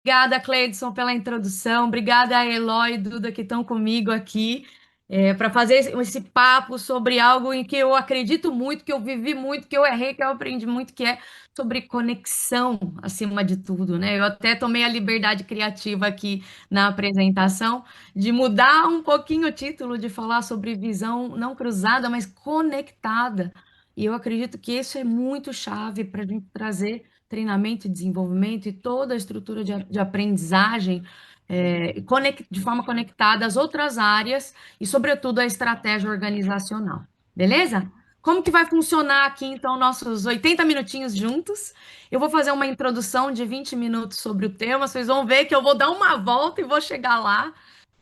Obrigada, Cleidson, pela introdução. Obrigada, a Eloy e Duda, que estão comigo aqui para fazer esse papo sobre algo em que eu acredito muito, que eu vivi muito, que eu errei, que eu aprendi muito, que é sobre conexão, acima de tudo, né? Eu até tomei a liberdade criativa aqui na apresentação de mudar um pouquinho o título, de falar sobre visão não cruzada, mas conectada. E eu acredito que isso é muito chave para a gente trazer treinamento e desenvolvimento e toda a estrutura de aprendizagem de forma conectada às outras áreas e, sobretudo, à estratégia organizacional. Beleza? Como que vai funcionar aqui, então, nossos 80 minutinhos juntos? Eu vou fazer uma introdução de 20 minutos sobre o tema, vocês vão ver que eu vou dar uma volta e vou chegar lá.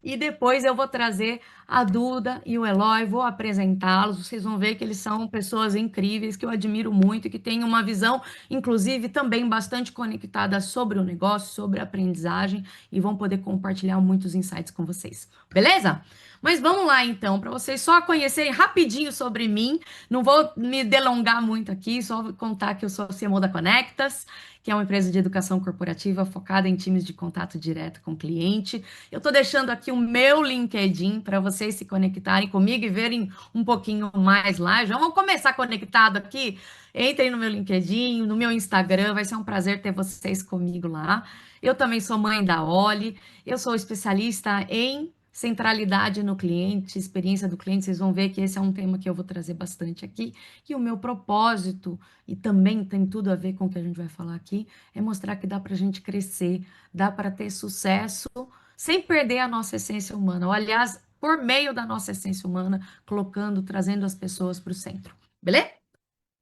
E depois eu vou trazer a Duda e o Eloy, vou apresentá-los. Vocês vão ver que eles são pessoas incríveis, que eu admiro muito e que têm uma visão, inclusive, também bastante conectada sobre o negócio, sobre a aprendizagem e vão poder compartilhar muitos insights com vocês. Beleza? Mas vamos lá então, para vocês só conhecerem rapidinho sobre mim. Não vou me delongar muito aqui, só vou contar que eu sou CMO da Conectas, que é uma empresa de educação corporativa focada em times de contato direto com o cliente. Eu estou deixando aqui o meu LinkedIn para vocês se conectarem comigo e verem um pouquinho mais lá. Já vamos começar conectado aqui. Entrem no meu LinkedIn, no meu Instagram, vai ser um prazer ter vocês comigo lá. Eu também sou mãe da Oli, eu sou especialista em centralidade no cliente, experiência do cliente. Vocês vão ver que esse é um tema que eu vou trazer bastante aqui. E o meu propósito, e também tem tudo a ver com o que a gente vai falar aqui, é mostrar que dá para a gente crescer, dá para ter sucesso sem perder a nossa essência humana, ou aliás, por meio da nossa essência humana, colocando, trazendo as pessoas para o centro. Beleza?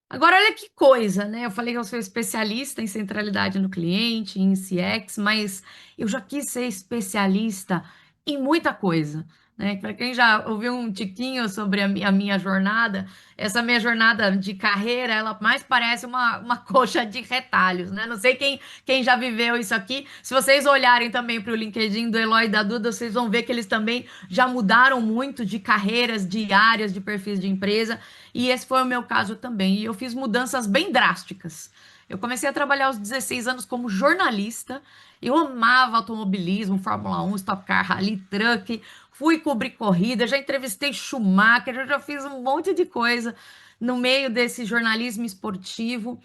Agora, olha que coisa, né? Eu falei que eu sou especialista em centralidade no cliente, em CX, mas eu já quis ser especialista em muita coisa, né? Para quem já ouviu um tiquinho sobre a minha jornada, essa minha jornada de carreira, ela mais parece uma coxa de retalhos, né? Não sei quem já viveu isso aqui. Se vocês olharem também para o LinkedIn do Eloy e da Duda, vocês vão ver que eles também já mudaram muito de carreiras, de áreas, de perfis de empresa. E esse foi o meu caso também. E eu fiz mudanças bem drásticas. Eu comecei a trabalhar aos 16 anos como jornalista. Eu amava automobilismo, Fórmula 1, Stock Car, Rally Truck. Fui cobrir corrida, já entrevistei Schumacher, eu já fiz um monte de coisa no meio desse jornalismo esportivo.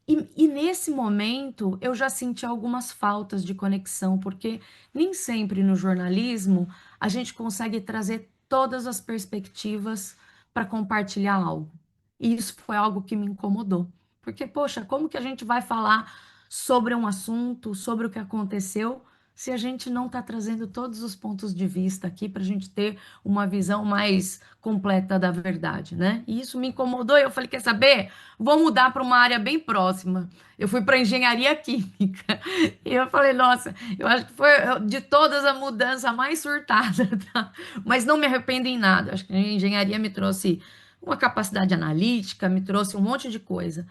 E nesse momento eu já senti algumas faltas de conexão, porque nem sempre no jornalismo a gente consegue trazer todas as perspectivas para compartilhar algo. E isso foi algo que me incomodou. Porque, poxa, como que a gente vai falar sobre um assunto, sobre o que aconteceu, se a gente não está trazendo todos os pontos de vista aqui para a gente ter uma visão mais completa da verdade, né? E isso me incomodou e eu falei, quer saber? Vou mudar para uma área bem próxima. Eu fui para engenharia química. E eu falei, nossa, eu acho que foi de todas a mudança mais surtada, tá? Mas não me arrependo em nada. Acho que a engenharia me trouxe uma capacidade analítica, me trouxe um monte de coisa.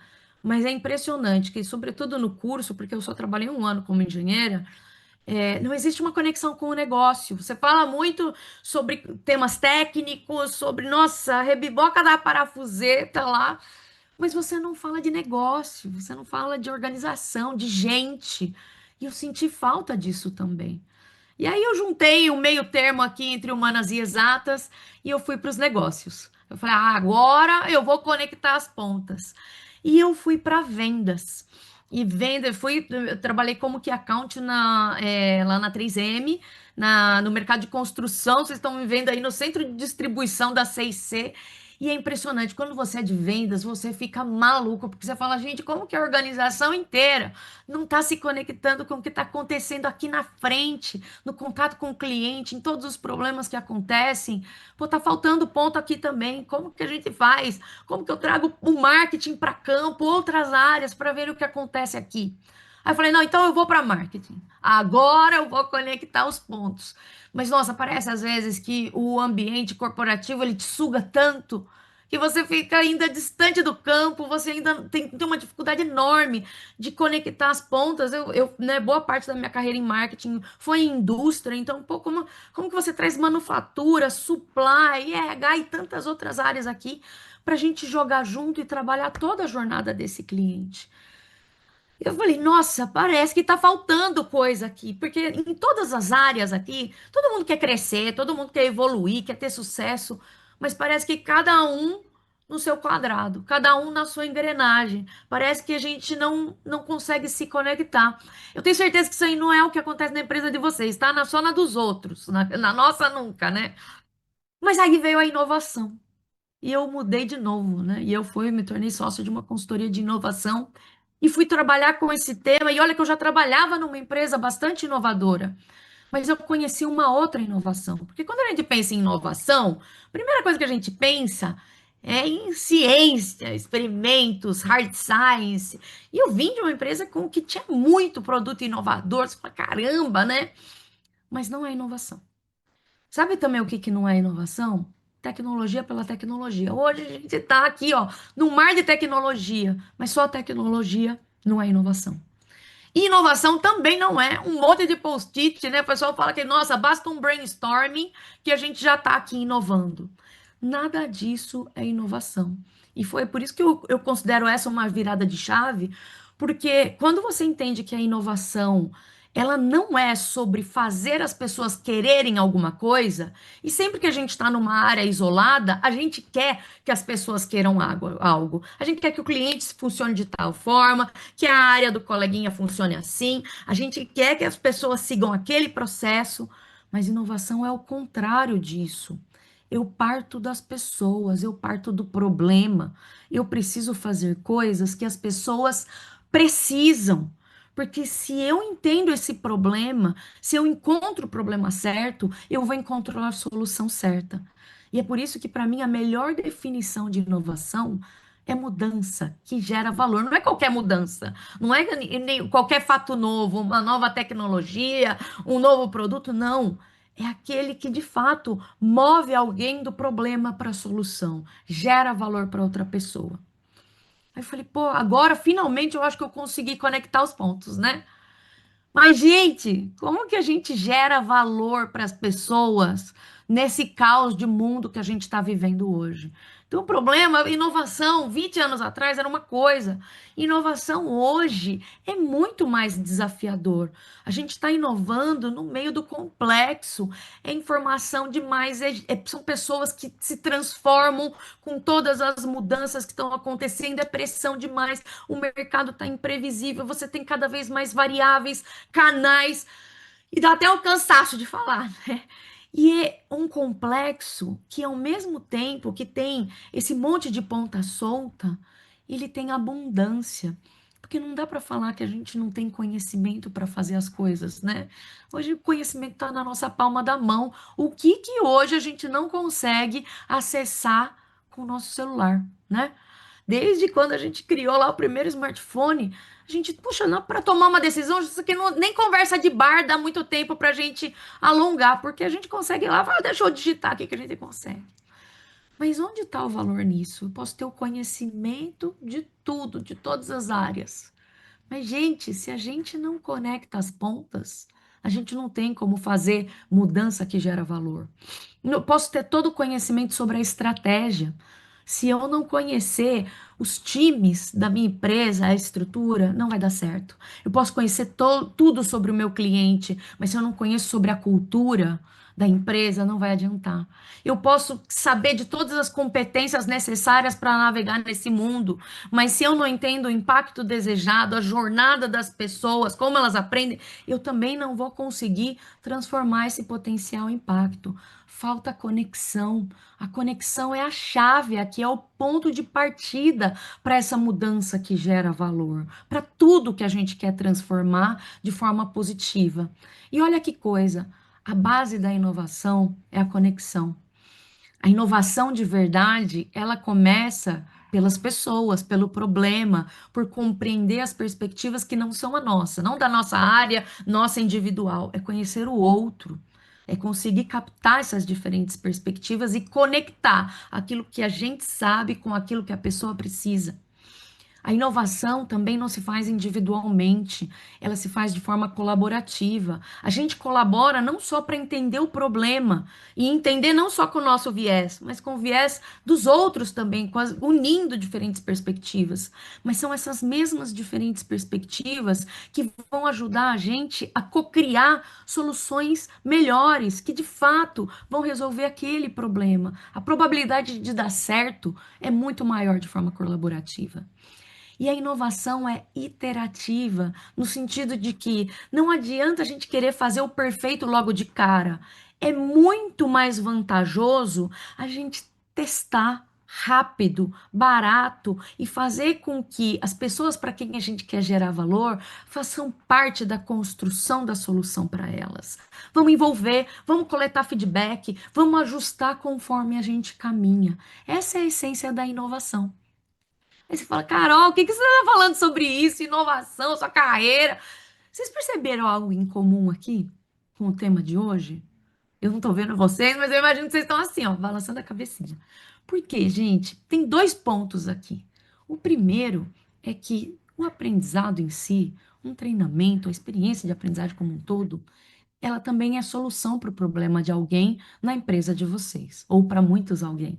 Mas é impressionante que, sobretudo no curso, porque eu só trabalhei um ano como engenheira, não existe uma conexão com o negócio. Você fala muito sobre temas técnicos, sobre, nossa, a rebiboca da parafuseta lá, mas você não fala de negócio, você não fala de organização, de gente. E eu senti falta disso também. E aí eu juntei um meio termo aqui entre humanas e exatas e eu fui para os negócios. Eu falei, agora eu vou conectar as pontas. E eu fui para vendas. E venda, eu trabalhei como que account lá na 3M, no mercado de construção. Vocês estão me vendo aí no centro de distribuição da 6C. E é impressionante, quando você é de vendas, você fica maluco, porque você fala, gente, como que a organização inteira não está se conectando com o que está acontecendo aqui na frente, no contato com o cliente, em todos os problemas que acontecem? Pô, tá faltando ponto aqui também. Como que a gente faz? Como que eu trago o marketing para campo, outras áreas, para ver o que acontece aqui? Aí eu falei, não, então eu vou para marketing. Agora eu vou conectar os pontos. Mas, nossa, parece às vezes que o ambiente corporativo ele te suga tanto que você fica ainda distante do campo, você ainda tem uma dificuldade enorme de conectar as pontas. Né, boa parte da minha carreira em marketing foi em indústria, então, pô, como que você traz manufatura, supply, RH e tantas outras áreas aqui para a gente jogar junto e trabalhar toda a jornada desse cliente? Eu falei, nossa, parece que está faltando coisa aqui, porque em todas as áreas aqui, todo mundo quer crescer, todo mundo quer evoluir, quer ter sucesso, mas parece que cada um no seu quadrado, cada um na sua engrenagem. Parece que a gente não consegue se conectar. Eu tenho certeza que isso aí não é o que acontece na empresa de vocês, tá? Só na dos outros, na nossa nunca, né? Mas aí veio a inovação. E eu mudei de novo, né? E eu fui, me tornei sócia de uma consultoria de inovação e fui trabalhar com esse tema. E olha que eu já trabalhava numa empresa bastante inovadora, mas eu conheci uma outra inovação. Porque quando a gente pensa em inovação, a primeira coisa que a gente pensa é em ciência, experimentos, hard science. E eu vim de uma empresa com que tinha muito produto inovador, você fala, caramba, né? Mas não é inovação. Sabe também o que que não é inovação? Tecnologia pela tecnologia. Hoje a gente está aqui, ó, no mar de tecnologia, mas só tecnologia não é inovação. E inovação também não é um monte de post-it, né? O pessoal fala que, nossa, basta um brainstorming que a gente já está aqui inovando. Nada disso é inovação. E foi por isso que eu considero essa uma virada de chave, porque quando você entende que a inovação ela não é sobre fazer as pessoas quererem alguma coisa, e sempre que a gente está numa área isolada, a gente quer que as pessoas queiram algo. A gente quer que o cliente funcione de tal forma, que a área do coleguinha funcione assim, a gente quer que as pessoas sigam aquele processo, mas inovação é o contrário disso. Eu parto das pessoas, eu parto do problema. Eu preciso fazer coisas que as pessoas precisam. Porque se eu entendo esse problema, se eu encontro o problema certo, eu vou encontrar a solução certa. E é por isso que, para mim, a melhor definição de inovação é mudança que gera valor. Não é qualquer mudança, não é nem qualquer fato novo, uma nova tecnologia, um novo produto, não. É aquele que de fato move alguém do problema para a solução, gera valor para outra pessoa. Aí eu falei, pô, agora finalmente eu acho que eu consegui conectar os pontos, né? Mas, gente, como que a gente gera valor para as pessoas nesse caos de mundo que a gente está vivendo hoje? Então, o problema, inovação, 20 anos atrás era uma coisa, inovação hoje é muito mais desafiador. A gente está inovando no meio do complexo, é informação demais, são pessoas que se transformam com todas as mudanças que estão acontecendo, é pressão demais, o mercado está imprevisível, você tem cada vez mais variáveis canais, e dá até o cansaço de falar, né? E é um complexo que, ao mesmo tempo que tem esse monte de ponta solta, ele tem abundância. Porque não dá para falar que a gente não tem conhecimento para fazer as coisas, né? Hoje o conhecimento está na nossa palma da mão. O que que hoje a gente não consegue acessar com o nosso celular, né? Desde quando a gente criou lá o primeiro smartphone, a gente, puxa, para tomar uma decisão, isso aqui nem conversa de bar dá muito tempo para a gente alongar, porque a gente consegue ir lá, fala, deixa eu digitar aqui que a gente consegue. Mas onde está o valor nisso? Eu posso ter o conhecimento de tudo, de todas as áreas. Mas, gente, se a gente não conecta as pontas, a gente não tem como fazer mudança que gera valor. Eu posso ter todo o conhecimento sobre a estratégia. Se eu não conhecer os times da minha empresa, a estrutura, não vai dar certo. Eu posso conhecer tudo sobre o meu cliente, mas se eu não conheço sobre a cultura da empresa, não vai adiantar. Eu posso saber de todas as competências necessárias para navegar nesse mundo, mas se eu não entendo o impacto desejado, a jornada das pessoas, como elas aprendem, eu também não vou conseguir transformar esse potencial em impacto. Falta conexão. A conexão é a chave, aqui é o ponto de partida para essa mudança que gera valor, para tudo que a gente quer transformar de forma positiva. E olha que coisa, a base da inovação é a conexão. A inovação de verdade, ela começa pelas pessoas, pelo problema, por compreender as perspectivas que não são a nossa, não da nossa área, nossa individual, é conhecer o outro, é conseguir captar essas diferentes perspectivas e conectar aquilo que a gente sabe com aquilo que a pessoa precisa. A inovação também não se faz individualmente, ela se faz de forma colaborativa. A gente colabora não só para entender o problema e entender não só com o nosso viés, mas com o viés dos outros também, unindo diferentes perspectivas. Mas são essas mesmas diferentes perspectivas que vão ajudar a gente a co-criar soluções melhores, que de fato vão resolver aquele problema. A probabilidade de dar certo é muito maior de forma colaborativa. E a inovação é iterativa, no sentido de que não adianta a gente querer fazer o perfeito logo de cara. É muito mais vantajoso a gente testar rápido, barato e fazer com que as pessoas para quem a gente quer gerar valor façam parte da construção da solução para elas. Vamos envolver, vamos coletar feedback, vamos ajustar conforme a gente caminha. Essa é a essência da inovação. Aí você fala, Carol, o que que você está falando sobre isso? Inovação, sua carreira. Vocês perceberam algo em comum aqui com o tema de hoje? Eu não estou vendo vocês, mas eu imagino que vocês estão assim, ó, balançando a cabecinha. Por quê, gente? Tem dois pontos aqui. O primeiro é que o aprendizado em si, um treinamento, a experiência de aprendizagem como um todo, ela também é solução para o problema de alguém na empresa de vocês, ou para muitos alguém,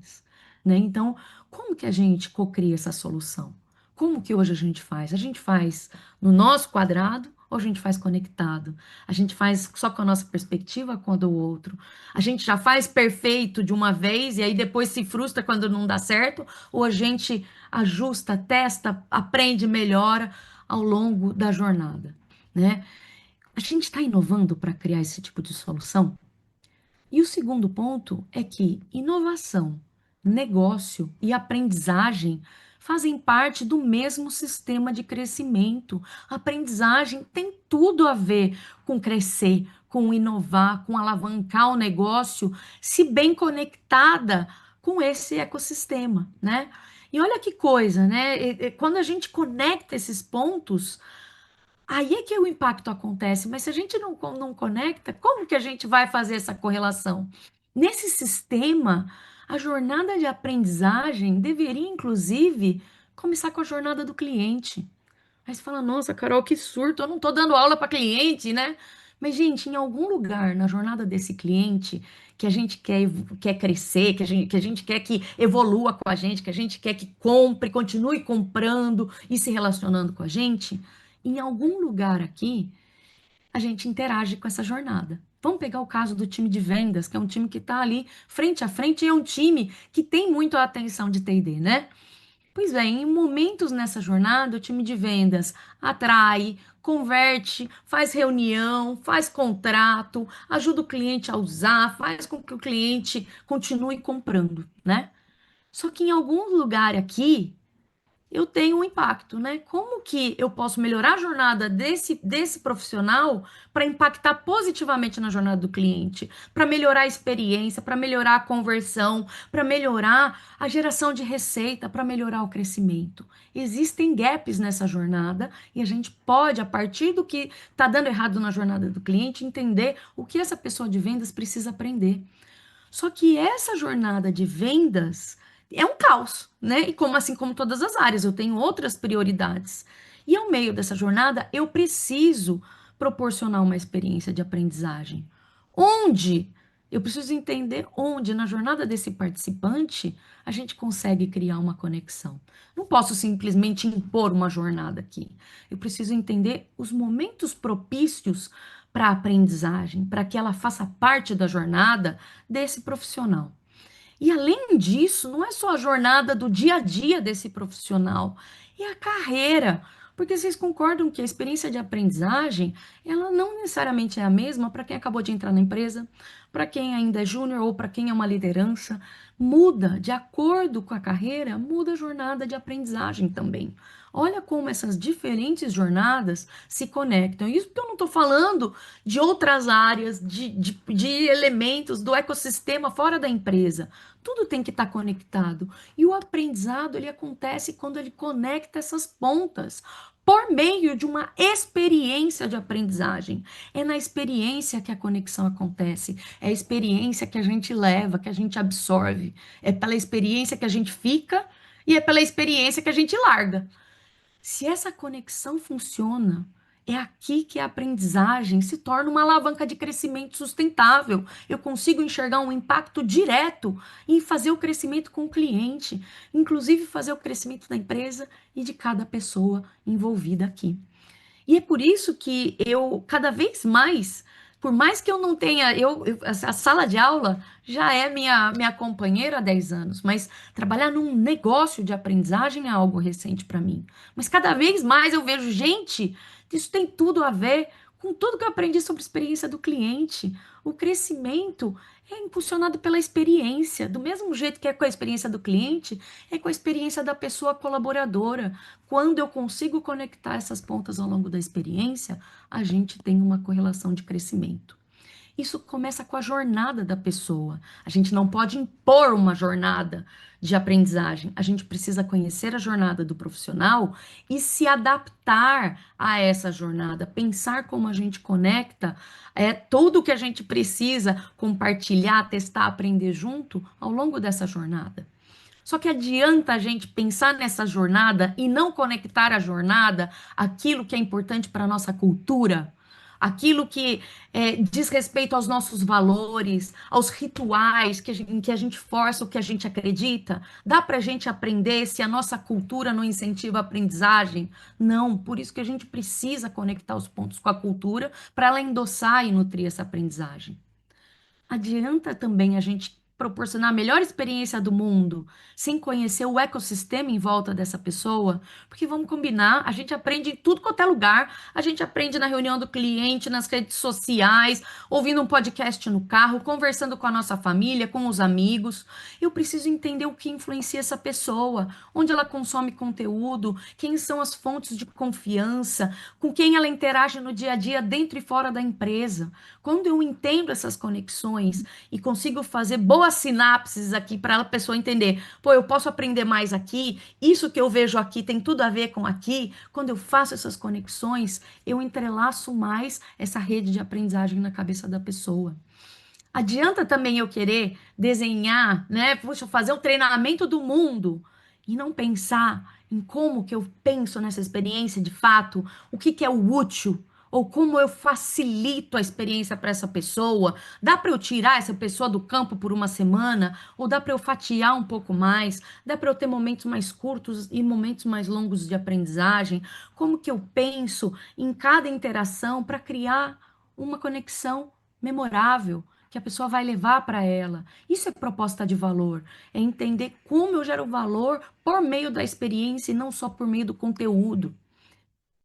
né? Então, como que a gente cocria essa solução? Como que hoje a gente faz? A gente faz no nosso quadrado ou a gente faz conectado? A gente faz só com a nossa perspectiva, com a do outro? A gente já faz perfeito de uma vez e aí depois se frustra quando não dá certo? Ou a gente ajusta, testa, aprende, melhora ao longo da jornada, né? A gente está inovando para criar esse tipo de solução? E o segundo ponto é que inovação, negócio e aprendizagem fazem parte do mesmo sistema de crescimento. A aprendizagem tem tudo a ver com crescer, com inovar, com alavancar o negócio, se bem conectada com esse ecossistema, né? E olha que coisa, né? Quando a gente conecta esses pontos, aí é que o impacto acontece, mas se a gente não conecta, como que a gente vai fazer essa correlação? Nesse sistema, a jornada de aprendizagem deveria, inclusive, começar com a jornada do cliente. Aí você fala, nossa, Carol, que surto, eu não estou dando aula para cliente, né? Mas, gente, em algum lugar na jornada desse cliente que a gente quer crescer, que a gente quer que evolua com a gente, que a gente quer que compre, continue comprando e se relacionando com a gente, em algum lugar aqui a gente interage com essa jornada. Vamos pegar o caso do time de vendas, que é um time que está ali frente a frente e é um time que tem muito a atenção de T&D, né? Pois bem, em momentos nessa jornada, o time de vendas atrai, converte, faz reunião, faz contrato, ajuda o cliente a usar, faz com que o cliente continue comprando, né? Só que em algum lugar aqui, eu tenho um impacto, né? Como que eu posso melhorar a jornada desse profissional para impactar positivamente na jornada do cliente, para melhorar a experiência, para melhorar a conversão, para melhorar a geração de receita, para melhorar o crescimento? Existem gaps nessa jornada e a gente pode, a partir do que está dando errado na jornada do cliente, entender o que essa pessoa de vendas precisa aprender. Só que essa jornada de vendas é um caos, né? E como assim como todas as áreas, eu tenho outras prioridades. E ao meio dessa jornada, eu preciso proporcionar uma experiência de aprendizagem. Onde? Eu preciso entender onde, na jornada desse participante, a gente consegue criar uma conexão. Não posso simplesmente impor uma jornada aqui. Eu preciso entender os momentos propícios para a aprendizagem, para que ela faça parte da jornada desse profissional. E além disso, não é só a jornada do dia a dia desse profissional, é a carreira. Porque vocês concordam que a experiência de aprendizagem, ela não necessariamente é a mesma para quem acabou de entrar na empresa, para quem ainda é júnior ou para quem é uma liderança. Muda, de acordo com a carreira, muda a jornada de aprendizagem também. Olha como essas diferentes jornadas se conectam. Isso porque eu não estou falando de outras áreas, de elementos do ecossistema fora da empresa. Tudo tem que estar conectado. E o aprendizado, ele acontece quando ele conecta essas pontas, por meio de uma experiência de aprendizagem. É na experiência que a conexão acontece. É a experiência que a gente leva, que a gente absorve. É pela experiência que a gente fica e é pela experiência que a gente larga. Se essa conexão funciona, é aqui que a aprendizagem se torna uma alavanca de crescimento sustentável. Eu consigo enxergar um impacto direto em fazer o crescimento com o cliente, inclusive fazer o crescimento da empresa e de cada pessoa envolvida aqui. E é por isso que eu, cada vez mais, por mais que eu não tenha, a sala de aula já é minha companheira há 10 anos, mas trabalhar num negócio de aprendizagem é algo recente para mim. Mas cada vez mais eu vejo, gente, isso tem tudo a ver com tudo que eu aprendi sobre a experiência do cliente. O crescimento é impulsionado pela experiência, do mesmo jeito que é com a experiência do cliente, é com a experiência da pessoa colaboradora. Quando eu consigo conectar essas pontas ao longo da experiência, a gente tem uma correlação de crescimento. Isso começa com a jornada da pessoa. A gente não pode impor uma jornada de aprendizagem. A gente precisa conhecer a jornada do profissional e se adaptar a essa jornada, pensar como a gente conecta tudo o que a gente precisa compartilhar, testar, aprender junto ao longo dessa jornada. Só que adianta a gente pensar nessa jornada e não conectar a jornada àquilo que é importante para a nossa cultura, aquilo que diz respeito aos nossos valores, aos rituais em que a gente força o que a gente acredita? Dá para a gente aprender se a nossa cultura não incentiva a aprendizagem? Não, por isso que a gente precisa conectar os pontos com a cultura para ela endossar e nutrir essa aprendizagem. Adianta também a gente proporcionar a melhor experiência do mundo sem conhecer o ecossistema em volta dessa pessoa? Porque vamos combinar, a gente aprende em tudo quanto é lugar, a gente aprende na reunião do cliente, nas redes sociais, ouvindo um podcast no carro, conversando com a nossa família, com os amigos. Eu preciso entender o que influencia essa pessoa, onde ela consome conteúdo, quem são as fontes de confiança, com quem ela interage no dia a dia, dentro e fora da empresa. Quando eu entendo essas conexões e consigo fazer boas sinapses aqui para a pessoa entender, pô, eu posso aprender mais aqui, isso que eu vejo aqui tem tudo a ver com aqui. Quando eu faço essas conexões, eu entrelaço mais essa rede de aprendizagem na cabeça da pessoa. Adianta também eu querer desenhar, né? Puxa, fazer o treinamento do mundo e não pensar em como que eu penso nessa experiência de fato, o que que é o útil, ou como eu facilito a experiência para essa pessoa. Dá para eu tirar essa pessoa do campo por uma semana? Ou dá para eu fatiar um pouco mais? Dá para eu ter momentos mais curtos e momentos mais longos de aprendizagem? Como que eu penso em cada interação para criar uma conexão memorável? Que a pessoa vai levar para ela. Isso é proposta de valor, é entender como eu gero valor por meio da experiência e não só por meio do conteúdo.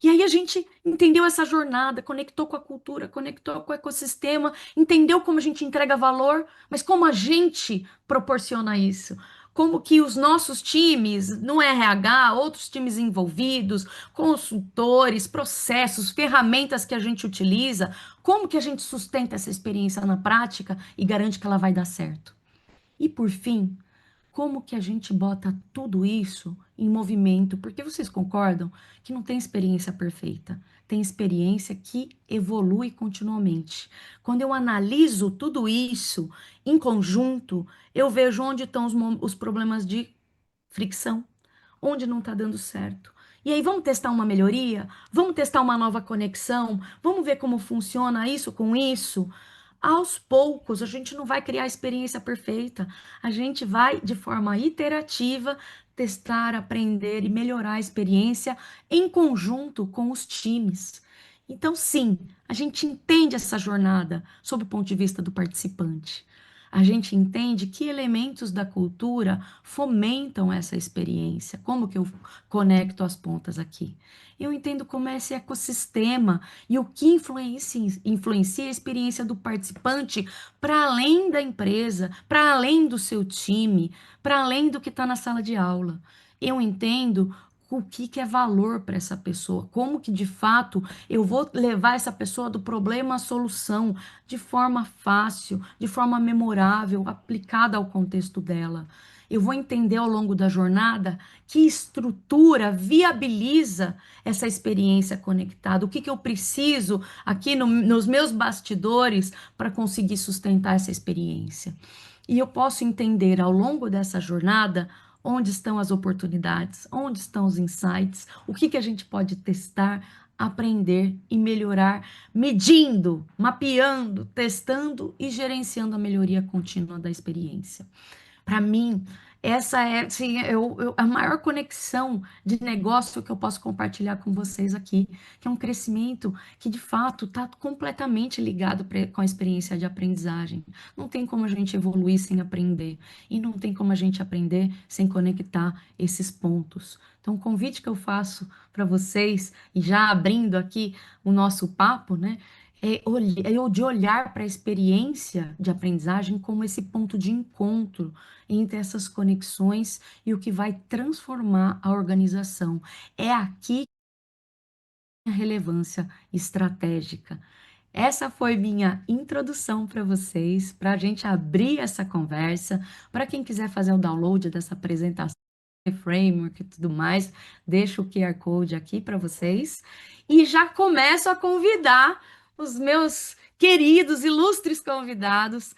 E aí a gente entendeu essa jornada, conectou com a cultura, conectou com o ecossistema, entendeu como a gente entrega valor, mas como a gente proporciona isso. Como que os nossos times, no RH, outros times envolvidos, consultores, processos, ferramentas que a gente utiliza, como que a gente sustenta essa experiência na prática e garante que ela vai dar certo. E por fim, como que a gente bota tudo isso em movimento? Porque vocês concordam que não tem experiência perfeita, tem experiência que evolui continuamente. Quando eu analiso tudo isso em conjunto, eu vejo onde estão os problemas de fricção, onde não está dando certo. E aí, vamos testar uma melhoria? Vamos testar uma nova conexão? Vamos ver como funciona isso com isso? Aos poucos, a gente não vai criar a experiência perfeita. A gente vai, de forma iterativa, testar, aprender e melhorar a experiência em conjunto com os times. Então, sim, a gente entende essa jornada sob o ponto de vista do participante. A gente entende que elementos da cultura fomentam essa experiência. Como que eu conecto as pontas aqui? Eu entendo como é esse ecossistema e o que influencia a experiência do participante para além da empresa, para além do seu time, para além do que está na sala de aula. Eu entendo o que que é valor para essa pessoa, como que de fato eu vou levar essa pessoa do problema à solução de forma fácil, de forma memorável, aplicada ao contexto dela. Eu vou entender ao longo da jornada que estrutura viabiliza essa experiência conectada, o que que eu preciso aqui nos meus bastidores para conseguir sustentar essa experiência. E eu posso entender ao longo dessa jornada Onde estão as oportunidades? Onde estão os insights? O que que a gente pode testar, aprender e melhorar, medindo, mapeando, testando e gerenciando a melhoria contínua da experiência. Para mim, essa é assim, a maior conexão de negócio que eu posso compartilhar com vocês aqui, que é um crescimento que de fato está completamente ligado com a experiência de aprendizagem. Não tem como a gente evoluir sem aprender, e não tem como a gente aprender sem conectar esses pontos. Então, o convite que eu faço para vocês, e já abrindo aqui o nosso papo, né? É de olhar para a experiência de aprendizagem como esse ponto de encontro entre essas conexões e o que vai transformar a organização. É aqui a relevância estratégica. Essa foi minha introdução para vocês, para a gente abrir essa conversa. Para quem quiser fazer o download dessa apresentação, framework e tudo mais, deixo o QR Code aqui para vocês. E já começo a convidar os meus queridos, ilustres convidados